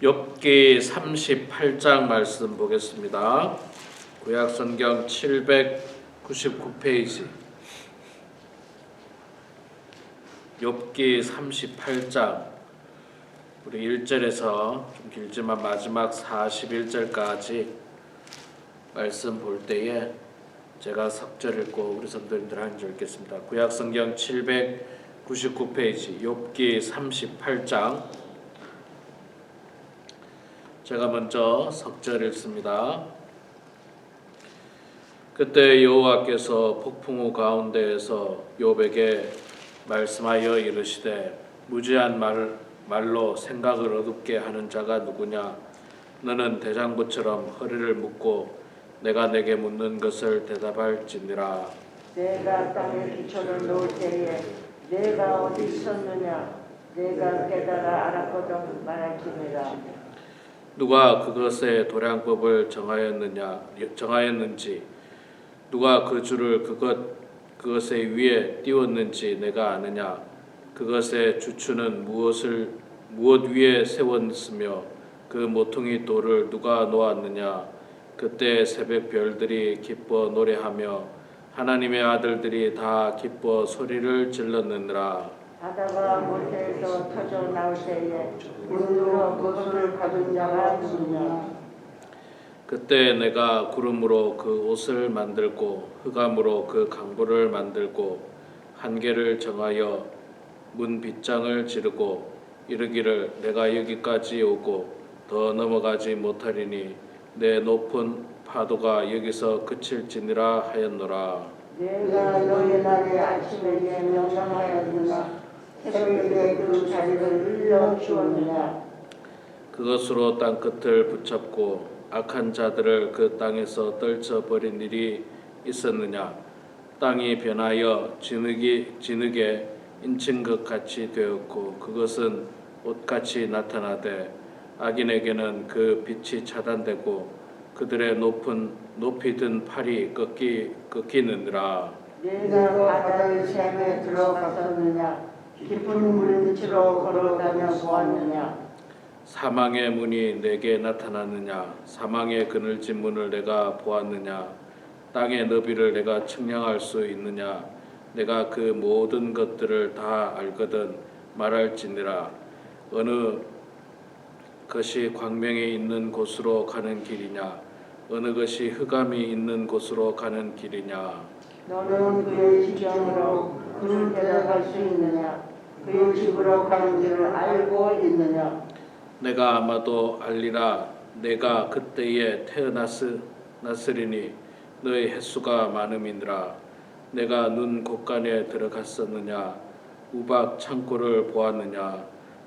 욥기 38장 말씀 보겠습니다. 구약성경 799페이지 욥기 38장 우리 1절에서 좀 길지만 마지막 41절까지 말씀 볼 때에 제가 석절 읽고 우리 성도님들 한 절 읽겠습니다. 구약성경 799페이지 욥기 38장 제가 먼저 석절 읽습니다. 그때 여호와께서 폭풍우 가운데에서 욥에게 말씀하여 이르시되 무지한 말로 생각을 어둡게 하는 자가 누구냐? 너는 대장부처럼 허리를 묶고 내가 내게 묻는 것을 대답할지니라. 내가 땅에 기초를 놓을 때에 내가 어디 있었느냐? 내가 깨달아 알았거든 말할지니라. 누가 그것의 도량법을 정하였는지 누가 그 줄을 그것의 위에 띄웠는지 내가 아느냐? 그것의 주추는 무엇 위에 세웠으며 그 모퉁이 돌을 누가 놓았느냐? 그때 새벽 별들이 기뻐 노래하며 하나님의 아들들이 다 기뻐 소리를 질렀느니라. 바다가 모태에서 터져 나올 때에 구름으로 그것을 가둔 자가 누구냐? 그때 내가 구름으로 그 옷을 만들고 흑암으로 그 강보를 만들고 한계를 정하여 문 빗장을 지르고 이르기를 내가 여기까지 오고 더 넘어가지 못하리니 내 높은 파도가 여기서 그칠지니라 하였노라. 내가 너의 날에 아침에 명령하였느냐? 새벽에 그 자리를 일러 주었느냐? 그것으로 땅 끝을 붙잡고 악한 자들을 그 땅에서 떨쳐버린 일이 있었느냐? 땅이 변하여 진흙에 인친 것 같이 되었고 그것은 옷같이 나타나되 악인에게는 그 빛이 차단되고 그들의 높이 든 팔이 꺾이느니라. 내가 바다의 샘에 들어갔었느냐? 깊은 물 밑으로 걸어가며 보았느냐? 사망의 문이 내게 나타났느냐? 사망의 그늘진 문을 내가 보았느냐? 땅의 너비를 내가 측량할 수 있느냐? 내가 그 모든 것들을 다 알거든 말할지니라. 어느 것이 광명이 있는 곳으로 가는 길이냐? 어느 것이 흑암이 있는 곳으로 가는 길이냐? 너는 그의 지경으로 그를 데려갈 수 있느냐? 그의 집으로 가는 길을 알고 있느냐? 내가 아마도 알리라. 내가 그때에 태어났으리니 너의 횟수가 많음이니라. 내가 눈 곳간에 들어갔었느냐? 우박 창고를 보았느냐?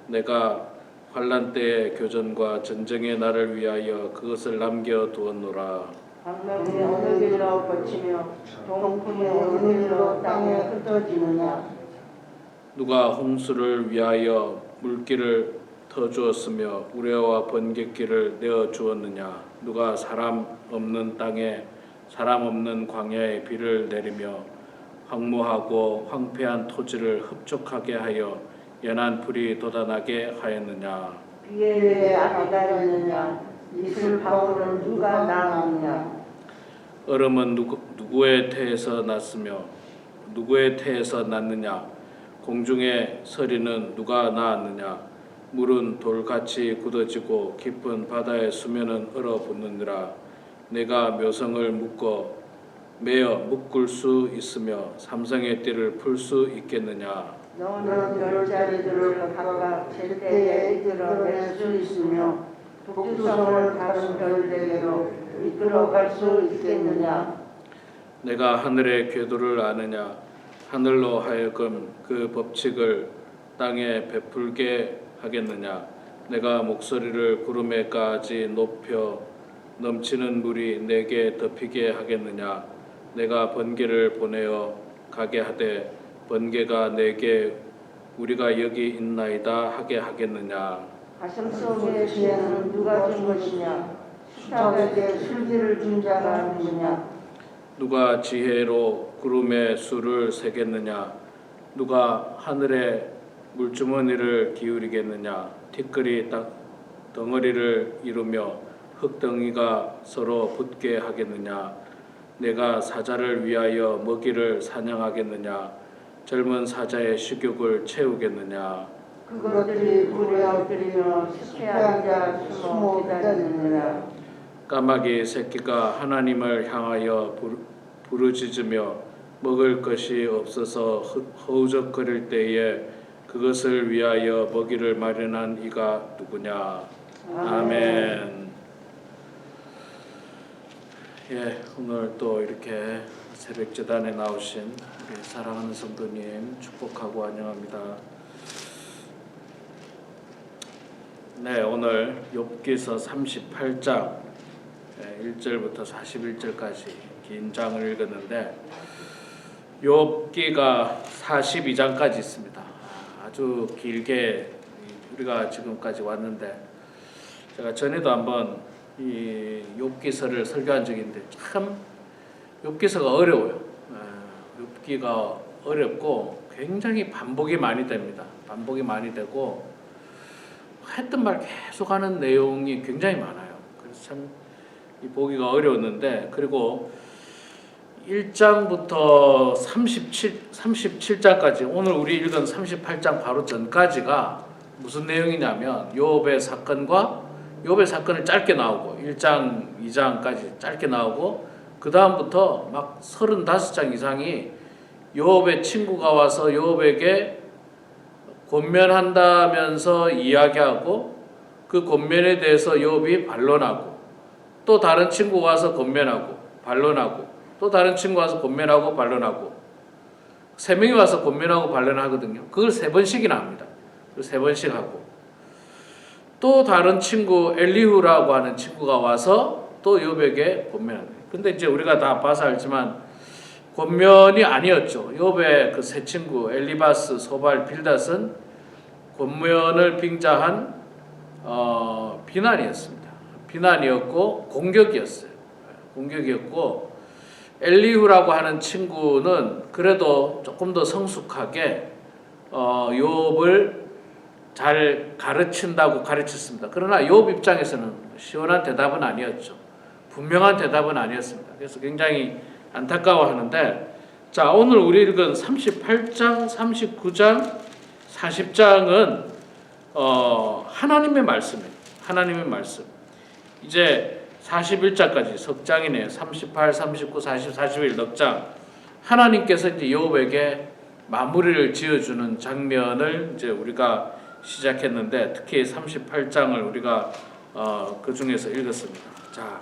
내가 환난 때의 교전과 전쟁의 날을 위하여 그것을 남겨두었노라. 강명이 어느 길로 거치며 동풍이 어느 길로 땅에 흩어지느냐? 누가 홍수를 위하여 물길을 터주었으며 우레와 번갯길을 내어주었느냐? 누가 사람 없는 땅에 사람 없는 광야에 비를 내리며 황무하고 황폐한 토지를 흡족하게 하여 연한 풀이 돋아나게 하였느냐? 비에 왜 기다렸느냐? 이슬 방울은 누가 낳았느냐? 얼음은 누구의 태에서 났으며 누구의 태에서 났느냐? 공중의 서리는 누가 낳았느냐? 물은 돌같이 굳어지고 깊은 바다의 수면은 얼어붙느니라. 내가 묘성을 매어 묶을 수 있으며 삼성의 띠를 풀 수 있겠느냐? 너는 별자리들을 각각 제때에 이끌어낼 수 있으며 북두성을 다른 별들에게로 이끌어갈 수 있겠느냐? 내가 하늘의 궤도를 아느냐? 하늘로 하여금 그 법칙을 땅에 베풀게 하겠느냐? 내가 목소리를 구름에까지 높여 넘치는 물이 내게 덮이게 하겠느냐? 내가 번개를 보내어 가게 하되 번개가 내게 우리가 여기 있나이다 하게 하겠느냐? 가슴속의 지혜는 누가 준 것이냐? 수탉에게 술기를 준 자가 누구냐? 누가 지혜로 구름의 수를 세겠느냐? 누가 하늘의 물주머니를 기울이겠느냐? 티끌이 덩어리를 이루며 흙덩이가 서로 붙게 하겠느냐? 내가 사자를 위하여 먹이를 사냥하겠느냐? 젊은 사자의 식욕을 채우겠느냐? 그것들이 불에 엎드리며 숲에 앉아 숨어 기다리느니라. 까마귀 새끼가 하나님을 향하여 부르짖으며 먹을 것이 없어서 허우적거릴 때에 그것을 위하여 먹이를 마련한 이가 누구냐? 아멘. 예, 오늘 또 이렇게 새벽 제단에 나오신 우리 사랑하는 성도님 축복하고 환영합니다. 네, 오늘 욥기서 38장 1절부터 41절까지 긴 장을 읽었는데 욥기가 42장까지 있습니다. 아주 길게 우리가 지금까지 왔는데 제가 전에도 한번 이 욥기서를 설교한 적이 있는데 참 욥기서가 어려워요. 욥기가 어렵고 굉장히 반복이 많이 됩니다. 반복이 많이 되고 했던 말 계속하는 내용이 굉장히 많아요. 그래서 참 보기가 어려웠는데 그리고 1장부터 37장까지 오늘 우리 읽은 38장 바로 전까지가 무슨 내용이냐면 욥의 사건을 짧게 나오고 1장, 2장까지 짧게 나오고 그 다음부터 막 35장 이상이 욥의 친구가 와서 욥에게 권면한다면서 이야기하고 그 권면에 대해서 욥이 반론하고 또 다른 친구가 와서 권면하고 반론하고 또 다른 친구가 와서 권면하고 반론하고 3명이 와서 권면하고 반론하거든요. 그걸 3번씩이나 합니다. 3번씩 하고 또 다른 친구 엘리후라고 하는 친구가 와서 또 욥에게 권면합니다. 근데 이제 우리가 다 봐서 알지만 권면이 아니었죠. 욥의 그 세 친구 엘리바스, 소발, 빌닷은 권면을 빙자한 비난이었습니다. 비난이었고 공격이었어요. 공격이었고 엘리후라고 하는 친구는 그래도 조금 더 성숙하게 욥을 잘 가르친다고 가르쳤습니다. 그러나 욥 입장에서는 시원한 대답은 아니었죠. 분명한 대답은 아니었습니다. 그래서 굉장히 안타까워하는데 자 오늘 우리 읽은 38장, 39장, 40장은 하나님의 말씀이에요. 하나님의 말씀. 이제 41장까지 석 장이네요. 38, 39, 40, 41 넉 장. 하나님께서 이제 욥에게 마무리를 지어주는 장면을 이제 우리가 시작했는데 특히 38장을 우리가 그 중에서 읽었습니다. 자,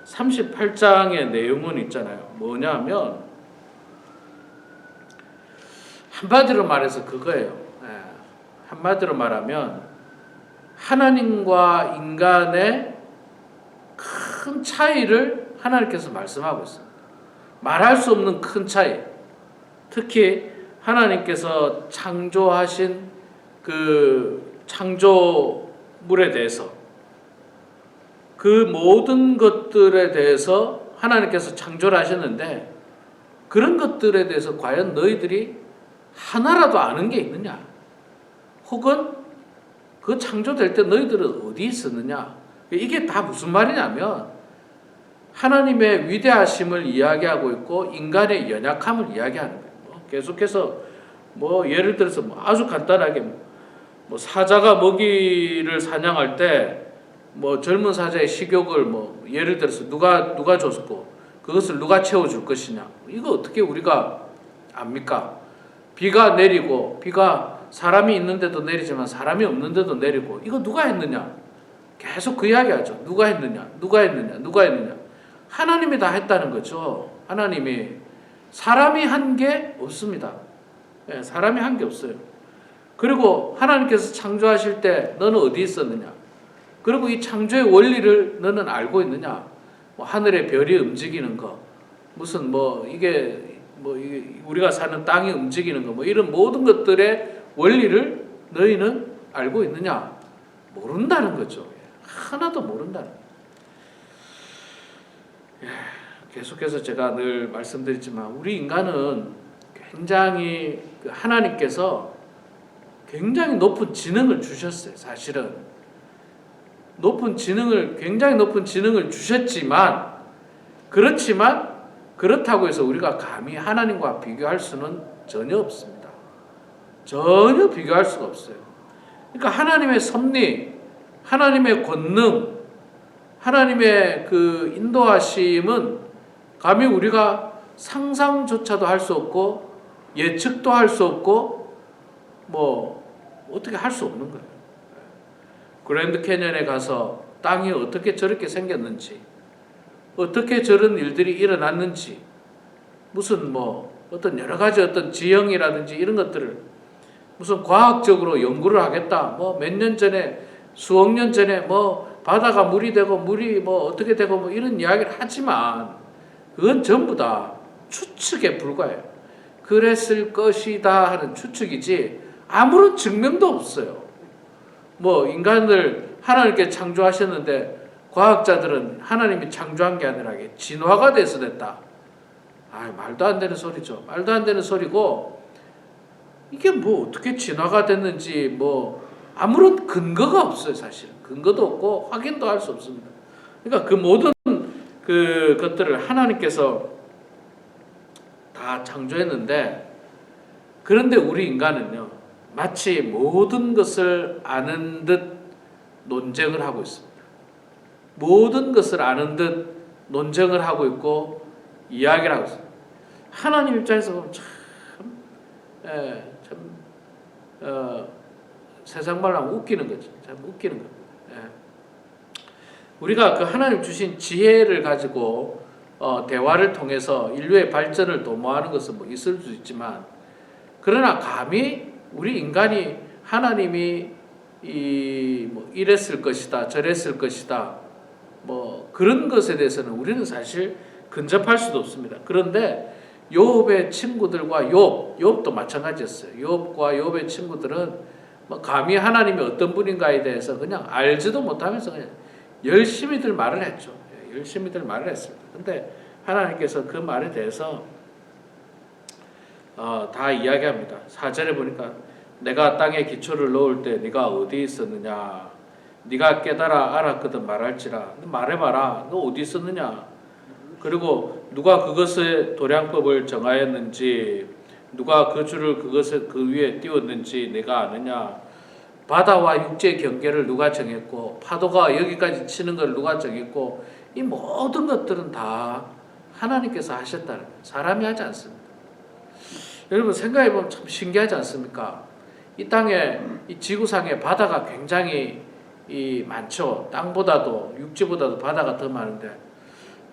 38장의 내용은 있잖아요. 뭐냐면 한마디로 말해서 그거예요. 한마디로 말하면 하나님과 인간의 큰 차이를 하나님께서 말씀하고 있습니다. 말할 수 없는 큰 차이. 특히 하나님께서 창조하신 그 창조물에 대해서 그 모든 것들에 대해서 하나님께서 창조를 하셨는데 그런 것들에 대해서 과연 너희들이 하나라도 아는 게 있느냐? 혹은 그 창조될 때 너희들은 어디 있었느냐? 이게 다 무슨 말이냐면 하나님의 위대하심을 이야기하고 있고 인간의 연약함을 이야기하는 거예요. 계속해서 예를 들어서 아주 간단하게 사자가 먹이를 사냥할 때 젊은 사자의 식욕을 예를 들어서 누가 줬고 그것을 누가 채워줄 것이냐 이거 어떻게 우리가 압니까? 비가 내리고 비가 사람이 있는데도 내리지만 사람이 없는데도 내리고 이거 누가 했느냐? 계속 그 이야기하죠. 누가 했느냐? 하나님이 다 했다는 거죠. 하나님이 사람이 한 게 없습니다. 사람이 한 게 없어요. 그리고 하나님께서 창조하실 때 너는 어디 있었느냐? 그리고 이 창조의 원리를 너는 알고 있느냐? 하늘의 별이 움직이는 거, 무슨 이게 우리가 사는 땅이 움직이는 거, 이런 모든 것들의 원리를 너희는 알고 있느냐? 모른다는 거죠. 하나도 모른다는 거예요. 계속해서 제가 늘 말씀드리지만 우리 인간은 굉장히 하나님께서 굉장히 높은 지능을 주셨어요. 사실은 굉장히 높은 지능을 주셨지만, 그렇다고 해서 우리가 감히 하나님과 비교할 수는 전혀 없습니다. 전혀 비교할 수가 없어요. 그러니까 하나님의 섭리, 하나님의 권능, 하나님의 그 인도하심은 감히 우리가 상상조차도 할 수 없고 예측도 할 수 없고 뭐 어떻게 할 수 없는 거예요. 그랜드 캐년에 가서 땅이 어떻게 저렇게 생겼는지, 어떻게 저런 일들이 일어났는지, 무슨 뭐 어떤 여러 가지 어떤 지형이라든지 이런 것들을 무슨 과학적으로 연구를 하겠다. 뭐 몇 년 전에, 수억 년 전에 뭐 바다가 물이 되고 물이 뭐 어떻게 되고 뭐 이런 이야기를 하지만 그건 전부 다 추측에 불과해요. 그랬을 것이다 하는 추측이지 아무런 증명도 없어요. 뭐 인간을 하나님께 창조하셨는데 과학자들은 하나님이 창조한 게 아니라 진화가 돼서 됐다. 말도 안 되는 소리죠. 말도 안 되는 소리고, 이게 뭐 어떻게 진화가 됐는지 뭐 아무런 근거가 없어요. 사실 근거도 없고 확인도 할 수 없습니다. 그러니까 그 모든 그 것들을 하나님께서 다 창조했는데, 그런데 우리 인간은요 마치 모든 것을 아는 듯 논쟁을 하고 있습니다. 모든 것을 아는 듯 논쟁을 하고 있고 이야기를 하고 있습니다. 하나님 입장에서 보면 세상 말로 하면 웃기는 거죠. 참 웃기는 겁니다. 우리가 그 하나님 주신 지혜를 가지고 대화를 통해서 인류의 발전을 도모하는 것은 뭐 있을 수 있지만, 그러나 감히 우리 인간이 하나님이 뭐 이랬을 것이다, 저랬을 것이다, 뭐 그런 것에 대해서는 우리는 사실 근접할 수도 없습니다. 그런데 욥의 친구들과 욥도 마찬가지였어요. 욥과 욥의 친구들은 뭐 감히 하나님이 어떤 분인가에 대해서 그냥 알지도 못하면서 그냥 열심히들 말을 했죠. 열심히들 말을 했습니다. 근데 하나님께서 그 말에 대해서 다 이야기합니다. 4절에 보니까 내가 땅에 기초를 놓을 때 네가 어디 있었느냐, 네가 깨달아 알았거든 말할지라, 말해봐라, 너 어디 있었느냐, 그리고 누가 그것의 도량법을 정하였는지, 누가 그 줄을 그 위에 띄웠는지 내가 아느냐, 바다와 육지의 경계를 누가 정했고 파도가 여기까지 치는 걸 누가 정했고, 이 모든 것들은 다 하나님께서 하셨다는 거예요. 사람이 하지 않습니다. 여러분 생각해보면 참 신기하지 않습니까? 이 땅에, 이 지구상에 바다가 굉장히 많죠. 땅보다도 육지보다도 바다가 더 많은데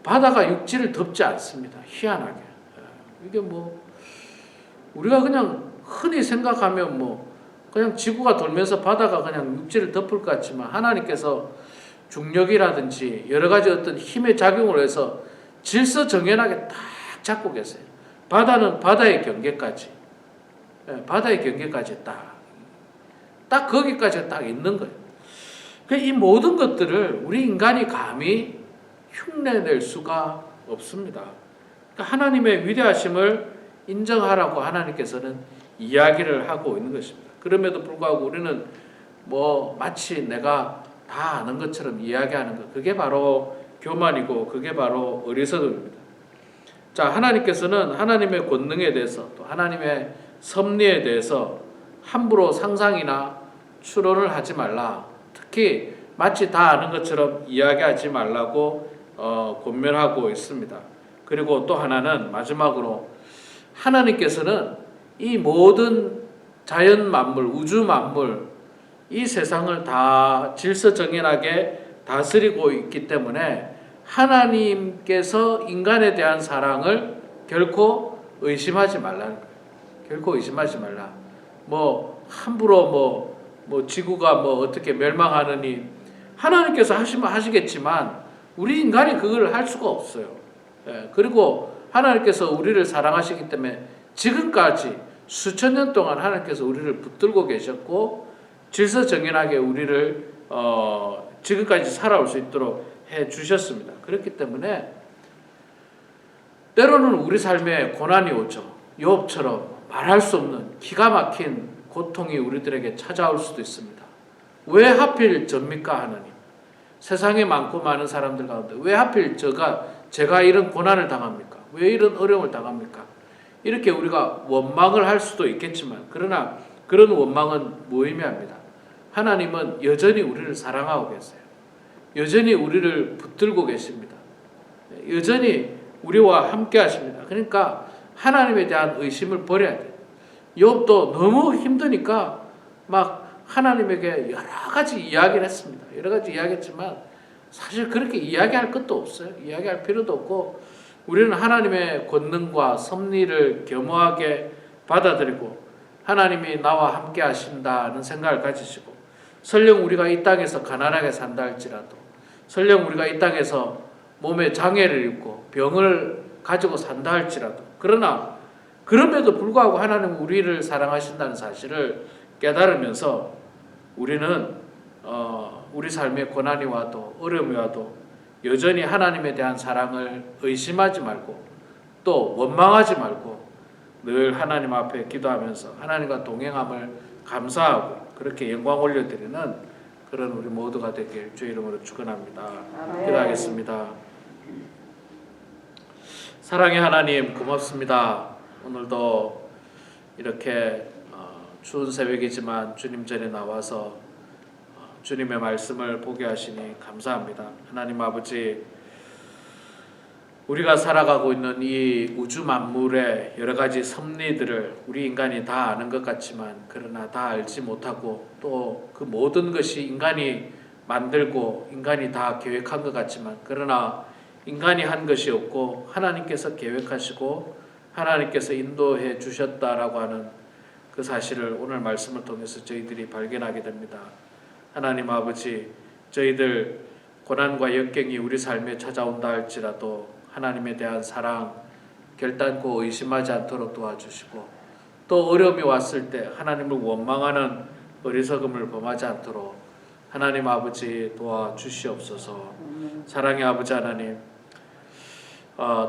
바다가 육지를 덮지 않습니다. 희한하게. 이게 뭐 우리가 그냥 흔히 생각하면 뭐 그냥 지구가 돌면서 바다가 그냥 육지를 덮을 것 같지만, 하나님께서 중력이라든지 여러 가지 어떤 힘의 작용을 해서 질서정연하게 딱 잡고 계세요. 바다는 바다의 경계까지, 바다의 경계까지 딱 거기까지 딱 있는 거예요. 이 모든 것들을 우리 인간이 감히 흉내낼 수가 없습니다. 그러니까 하나님의 위대하심을 인정하라고 하나님께서는 이야기를 하고 있는 것입니다. 그럼에도 불구하고 우리는 뭐 마치 내가 다 아는 것처럼 이야기하는 것, 그게 바로 교만이고 그게 바로 어리석음입니다. 자, 하나님께서는 하나님의 권능에 대해서 또 하나님의 섭리에 대해서 함부로 상상이나 추론을 하지 말라. 특히 마치 다 아는 것처럼 이야기하지 말라고 권면하고 있습니다. 그리고 또 하나는 마지막으로, 하나님께서는 이 모든 자연 만물, 우주 만물, 이 세상을 다 질서정연하게 다스리고 있기 때문에 하나님께서 인간에 대한 사랑을 결코 의심하지 말라는 거예요. 결코 의심하지 말라. 뭐 함부로 뭐 지구가 뭐 어떻게 멸망하느니 하나님께서 하시면 하시겠지만 우리 인간이 그걸 할 수가 없어요. 그리고 하나님께서 우리를 사랑하시기 때문에 지금까지 수천 년 동안 하나님께서 우리를 붙들고 계셨고 질서정연하게 우리를 지금까지 살아올 수 있도록 해 주셨습니다. 그렇기 때문에 때로는 우리 삶에 고난이 오죠. 욥처럼 말할 수 없는 기가 막힌 고통이 우리들에게 찾아올 수도 있습니다. 왜 하필 접니까 하나님? 세상에 많고 많은 사람들 가운데 왜 하필 제가 이런 고난을 당합니까? 왜 이런 어려움을 당합니까? 이렇게 우리가 원망을 할 수도 있겠지만, 그러나 그런 원망은 무의미합니다. 하나님은 여전히 우리를 사랑하고 계세요. 여전히 우리를 붙들고 계십니다. 여전히 우리와 함께 하십니다. 그러니까 하나님에 대한 의심을 버려야 돼요. 욥도 너무 힘드니까 막 하나님에게 여러 가지 이야기를 했습니다. 여러 가지 이야기했지만 사실 그렇게 이야기할 것도 없어요. 이야기할 필요도 없고, 우리는 하나님의 권능과 섭리를 겸허하게 받아들이고 하나님이 나와 함께 하신다는 생각을 가지시고, 설령 우리가 이 땅에서 가난하게 산다 할지라도, 설령 우리가 이 땅에서 몸에 장애를 입고 병을 가지고 산다 할지라도, 그러나 그럼에도 불구하고 하나님은 우리를 사랑하신다는 사실을 깨달으면서 우리는 우리 삶에 고난이 와도 어려움이 와도 여전히 하나님에 대한 사랑을 의심하지 말고 또 원망하지 말고 늘 하나님 앞에 기도하면서 하나님과 동행함을 감사하고 그렇게 영광 올려드리는 그런 우리 모두가 되길 주의 이름으로 축원합니다. 기도하겠습니다. 사랑의 하나님, 고맙습니다. 오늘도 이렇게 추운 새벽이지만 주님 전에 나와서 주님의 말씀을 보게 하시니 감사합니다. 하나님 아버지, 우리가 살아가고 있는 이 우주 만물의 여러 가지 섭리들을 우리 인간이 다 아는 것 같지만, 그러나 다 알지 못하고 또 그 모든 것이 인간이 만들고 인간이 다 계획한 것 같지만, 그러나 인간이 한 것이 없고 하나님께서 계획하시고 하나님께서 인도해 주셨다라고 하는 그 사실을 오늘 말씀을 통해서 저희들이 발견하게 됩니다. 하나님 아버지, 저희들 고난과 역경이 우리 삶에 찾아온다 할지라도 하나님에 대한 사랑 결단코 의심하지 않도록 도와주시고, 또 어려움이 왔을 때 하나님을 원망하는 어리석음을 범하지 않도록 하나님 아버지 도와주시옵소서. 사랑의 아버지 하나님,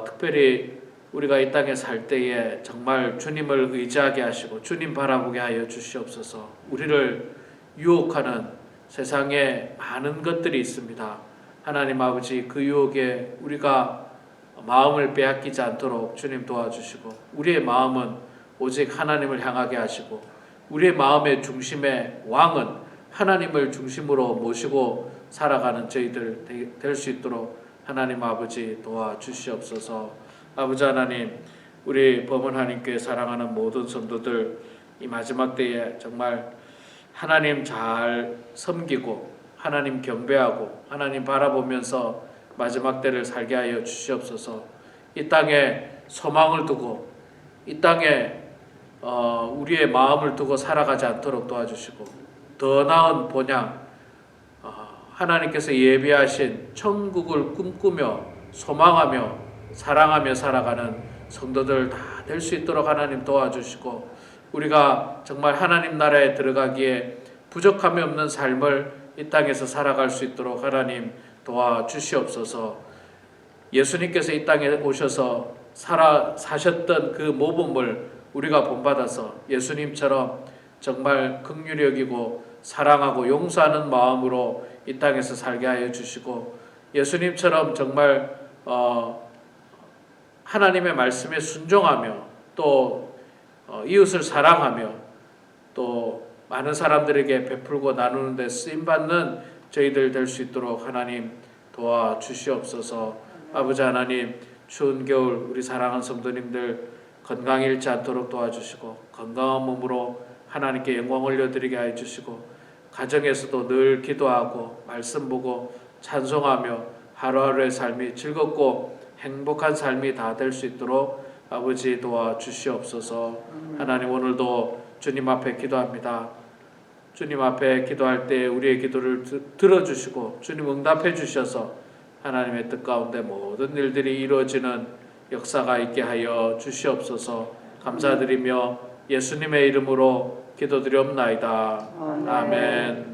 특별히 우리가 이 땅에 살 때에 정말 주님을 의지하게 하시고 주님 바라보게 하여 주시옵소서. 우리를 유혹하는 세상에 많은 것들이 있습니다. 하나님 아버지, 그 유혹에 우리가 마음을 빼앗기지 않도록 주님 도와주시고, 우리의 마음은 오직 하나님을 향하게 하시고, 우리의 마음의 중심의 왕은 하나님을 중심으로 모시고 살아가는 저희들 될 수 있도록 하나님 아버지 도와주시옵소서. 아버지 하나님, 우리 범은 하나님께 사랑하는 모든 성도들 이 마지막 때에 정말 하나님 잘 섬기고 하나님 경배하고 하나님 바라보면서 마지막 때를 살게 하여 주시옵소서. 이 땅에 소망을 두고 이 땅에 우리의 마음을 두고 살아가지 않도록 도와주시고, 더 나은 본향 하나님께서 예비하신 천국을 꿈꾸며 소망하며 사랑하며 살아가는 성도들 다 될 수 있도록 하나님 도와주시고, 우리가 정말 하나님 나라에 들어가기에 부족함이 없는 삶을 이 땅에서 살아갈 수 있도록 하나님 도와주시옵소서. 예수님께서 이 땅에 오셔서 사셨던 그 모범을 우리가 본받아서 예수님처럼 정말 긍휼히 여기고 사랑하고 용서하는 마음으로 이 땅에서 살게 하여 주시고, 예수님처럼 정말 하나님의 말씀에 순종하며 또 이웃을 사랑하며 또 많은 사람들에게 베풀고 나누는 데 쓰임받는 저희들 될 수 있도록 하나님 도와주시옵소서. 아버지 하나님, 추운 겨울 우리 사랑하는 성도님들 건강 잃지 않도록 도와주시고, 건강한 몸으로 하나님께 영광 올려드리게 하여 주시고, 가정에서도 늘 기도하고 말씀 보고 찬송하며 하루하루의 삶이 즐겁고 행복한 삶이 다 될 수 있도록 아버지 도와주시옵소서. 하나님, 오늘도 주님 앞에 기도합니다. 주님 앞에 기도할 때 우리의 기도를 들어주시고 주님 응답해 주셔서 하나님의 뜻 가운데 모든 일들이 이루어지는 역사가 있게 하여 주시옵소서. 감사드리며 예수님의 이름으로 기도드리옵나이다. 아멘.